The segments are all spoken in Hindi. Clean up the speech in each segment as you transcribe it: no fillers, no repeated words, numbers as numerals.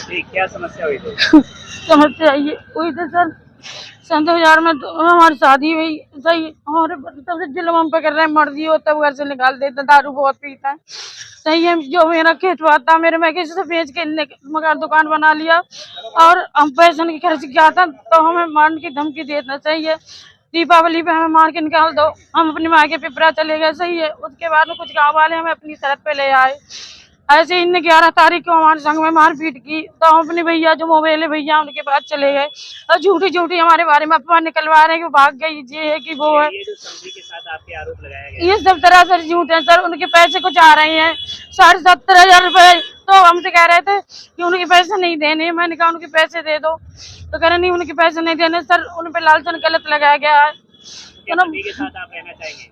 ठीक, क्या समस्या हुई थी? समस्या ये हुई थी सर, सन 2000 में तो हमारी शादी हुई। सही हमारे तब से जुल्म हम पे कर रहे हैं, मर्जी हो तब घर से निकाल देते, दारू बहुत पीता है। सही है, जो मेरा खेतवा था मेरे, मैं किसी से बेच के मकान दुकान बना लिया और हम पैसे की खर्च किया था, तो हमें मारने की धमकी देना चाहिए। दीपावली पे हमें मार के निकाल दो, हम अपनी माँ के पिपरा चले गए। सही है, उसके बाद में कुछ गाँव वाले हमें अपनी शरत पे ले आए। ऐसे इन 11 तारीख को हमारे संग में मारपीट की, तो हम अपने भैया जो मोबाइल है भैया उनके पास चले गए और झूठी झूठी हमारे बारे में अफवाह निकलवा रहे हैं कि भाग गई, ये है कि वो है। ये जो समधी के साथ आपके आरोप लगाया गया, ये सब तरह से झूठ है सर। उनके पैसे कुछ आ रहे हैं 70,500 रुपए, तो हमसे कह रहे थे कि उनके पैसे नहीं देने। मैंने कहा उनके पैसे दे दो, तो कह रहे नहीं उनके पैसे नहीं देने। सर उन पे लालचन गलत लगाया गया है। पति के साथ आप रहना चाहेंगे?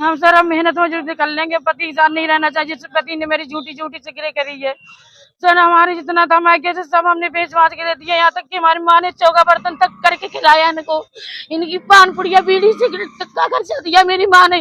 हम सर हम मेहनत मजदूरी कर लेंगे, पति के साथ नहीं रहना चाहिए। जिस पति ने मेरी झूठी झूठी सिगरेट करी है सर, हमारे जितना था मायके से सब हमने बेच बाच के दे दिया। यहाँ तक कि हमारी माँ ने चौका बर्तन तक करके खिलाया इनको। इनकी पान पुड़िया बीड़ी सिगरेट तक का खर्चा दिया मेरी माँ ने।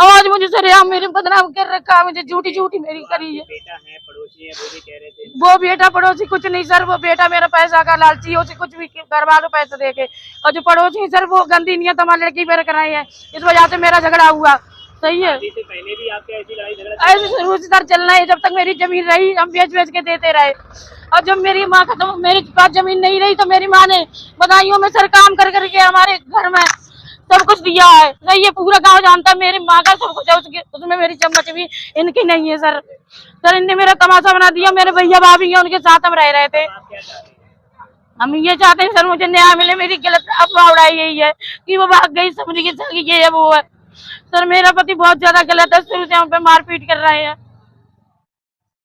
आज मुझे सर यहाँ मेरे बदनाम कर रखा, मुझे झूठी झूठी मेरी करी है। बेटा है, पड़ोसी है, वो भी कह रहे थे। वो बेटा पड़ोसी कुछ नहीं सर, वो बेटा मेरा पैसा का लालची है, उसे कुछ भी करवा लो पैसे दे के। और जो पड़ोसी सर वो गंदी नियत हमारी लड़की पर कराई है, इस वजह से मेरा झगड़ा हुआ। सही है, से पहले भी आपके ऐसी लड़ाई झगड़ा ऐसे शुरू से सर चलना है। जब तक मेरी जमीन रही हम बेच बेच के देते रहे, और जब मेरी माँ खत्म, मेरे पास जमीन नहीं रही तो मेरी माँ ने बगाइयों में सर काम कर करके हमारे घर में सब कुछ दिया है। नहीं ये पूरा गांव जानता है मेरी माँ का सब कुछ है, उसमें मेरी चम्मच भी इनकी नहीं है सर। सर इनने मेरा तमाशा बना दिया। मेरे भैया भाभी हैं, उनके साथ हम रह रहे थे। हम ये चाहते हैं सर मुझे न्याय मिले। मेरी गलत अफवाह उड़ाई यही है कि वो भाग गई, समझ के ये है वो है। सर मेरा पति बहुत ज्यादा गलत है, शुरू से हम पे मारपीट कर रहे हैं।